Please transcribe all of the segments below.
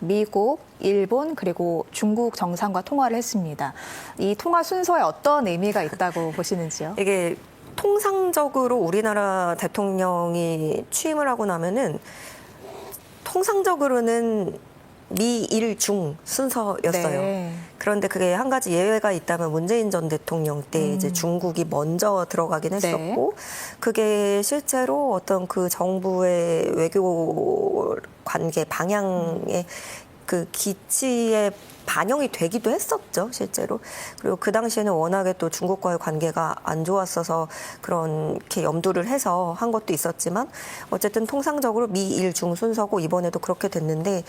미국, 일본 그리고 중국 정상과 통화를 했습니다. 이 통화 순서에 어떤 의미가 있다고 보시는지요? 이게 통상적으로 우리나라 대통령이 취임을 하고 나면은 통상적으로는 미일 중 순서였어요. 네. 그런데 그게 한 가지 예외가 있다면 문재인 전 대통령 때 이제 중국이 먼저 들어가긴 했었고, 그게 실제로 어떤 그 정부의 외교 관계 방향의 그 기치에 반영이 되기도 했었죠, 실제로. 그리고 그 당시에는 워낙에 또 중국과의 관계가 안 좋았어서 그렇게 염두를 해서 한 것도 있었지만, 어쨌든 통상적으로 미일 중 순서고 이번에도 그렇게 됐는데,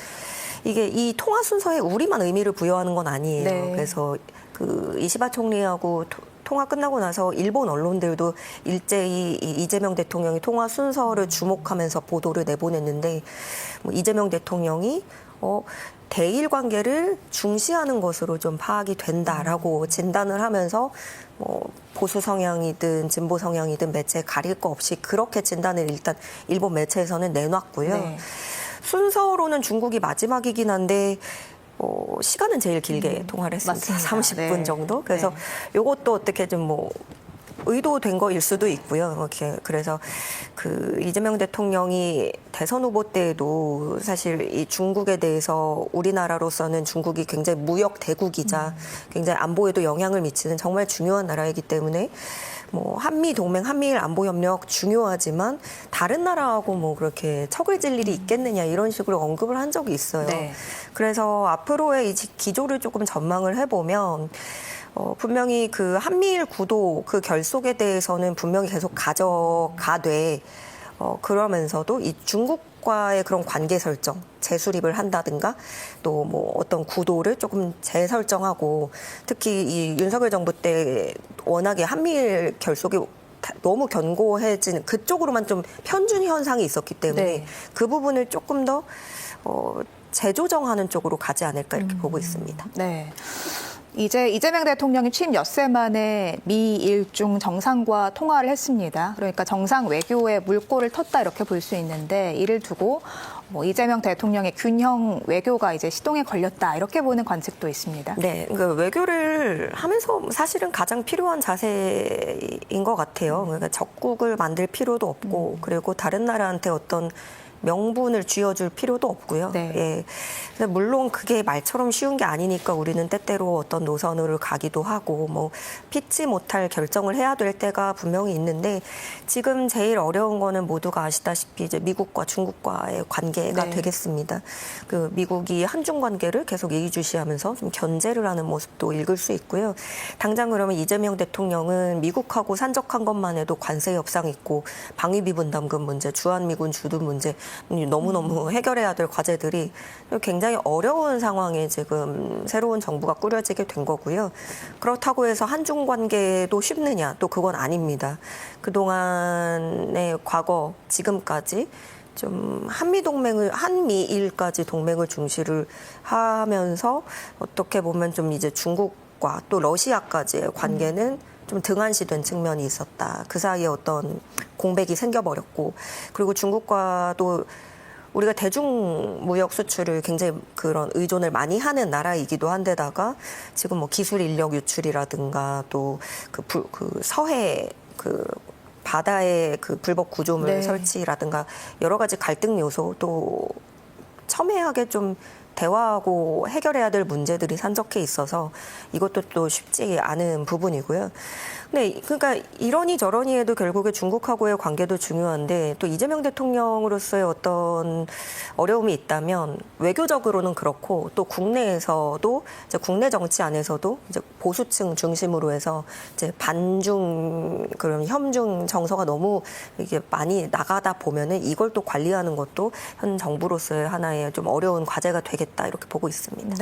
이게 이 통화 순서에 우리만 의미를 부여하는 건 아니에요. 네. 그래서 그 이시바 총리하고 통화 끝나고 나서 일본 언론들도 일제히 이재명 대통령이 통화 순서를 주목하면서 보도를 내보냈는데, 뭐 이재명 대통령이 대일 관계를 중시하는 것으로 좀 파악이 된다라고 진단을 하면서 보수 성향이든 진보 성향이든 매체에 가릴 거 없이 그렇게 진단을 일단 일본 매체에서는 내놨고요. 네. 순서로는 중국이 마지막이긴 한데 시간은 제일 길게 통화를 했습니다. 맞습니다. 30분 네. 정도. 그래서 네. 이것도 어떻게 좀 의도된 거일 수도 있고요. 이렇게 그래서 그 이재명 대통령이 대선 후보 때에도 사실 이 중국에 대해서 우리나라로서는 중국이 굉장히 무역 대국이자 굉장히 안보에도 영향을 미치는 정말 중요한 나라이기 때문에 한미 동맹, 한미일 안보 협력 중요하지만 다른 나라하고 그렇게 척을 질 일이 있겠느냐 이런 식으로 언급을 한 적이 있어요. 네. 그래서 앞으로의 이 기조를 조금 전망을 해보면 분명히 그 한미일 구도 그 결속에 대해서는 분명히 계속 가져가되 그러면서도 이 중국과의 그런 관계 설정, 재수립을 한다든가 또 어떤 구도를 조금 재설정하고 특히 이 윤석열 정부 때 워낙에 한미일 결속이 너무 견고해진 그쪽으로만 좀 편준 현상이 있었기 때문에 네. 그 부분을 조금 더 재조정하는 쪽으로 가지 않을까 이렇게 보고 있습니다. 네. 이제 이재명 대통령이 취임 엿새 만에 미일 중 정상과 통화를 했습니다. 그러니까 정상 외교에 물꼬를 텄다 이렇게 볼 수 있는데 이를 두고 이재명 대통령의 균형 외교가 이제 시동에 걸렸다 이렇게 보는 관측도 있습니다. 네, 그러니까 외교를 하면서 사실은 가장 필요한 자세인 것 같아요. 그러니까 적국을 만들 필요도 없고 그리고 다른 나라한테 어떤 명분을 쥐어줄 필요도 없고요. 네. 예. 근데 물론 그게 말처럼 쉬운 게 아니니까 우리는 때때로 어떤 노선으로 가기도 하고 피치 못할 결정을 해야 될 때가 분명히 있는데 지금 제일 어려운 거는 모두가 아시다시피 이제 미국과 중국과의 관계가 네. 되겠습니다. 그 미국이 한중 관계를 계속 예의주시하면서 좀 견제를 하는 모습도 읽을 수 있고요. 당장 그러면 이재명 대통령은 미국하고 산적한 것만 해도 관세 협상 있고 방위비 분담금 문제, 주한미군 주둔 문제 너무너무 해결해야 될 과제들이 굉장히 어려운 상황에 지금 새로운 정부가 꾸려지게 된 거고요. 그렇다고 해서 한중 관계도 쉽느냐? 또 그건 아닙니다. 그동안의 과거, 지금까지 좀 한미일까지 동맹을 중시를 하면서 어떻게 보면 좀 이제 중국과 또 러시아까지의 관계는 좀 등한시된 측면이 있었다. 그 사이에 어떤 공백이 생겨버렸고 그리고 중국과도 우리가 대중무역 수출을 굉장히 그런 의존을 많이 하는 나라이기도 한데다가 지금 기술 인력 유출이라든가 또 그 서해 그 바다의 그 불법 구조물 네. 설치라든가 여러 가지 갈등 요소 또 첨예하게 좀 대화하고 해결해야 될 문제들이 산적해 있어서 이것도 또 쉽지 않은 부분이고요. 근데 그러니까 이러니 저러니 해도 결국에 중국하고의 관계도 중요한데 또 이재명 대통령으로서의 어떤 어려움이 있다면 외교적으로는 그렇고 또 국내에서도 이제 국내 정치 안에서도 이제 보수층 중심으로 해서 이제 반중 그런 협중 정서가 너무 이게 많이 나가다 보면은 이걸 또 관리하는 것도 현 정부로서의 하나의 좀 어려운 과제가 되겠다 이렇게 보고 있습니다. 네.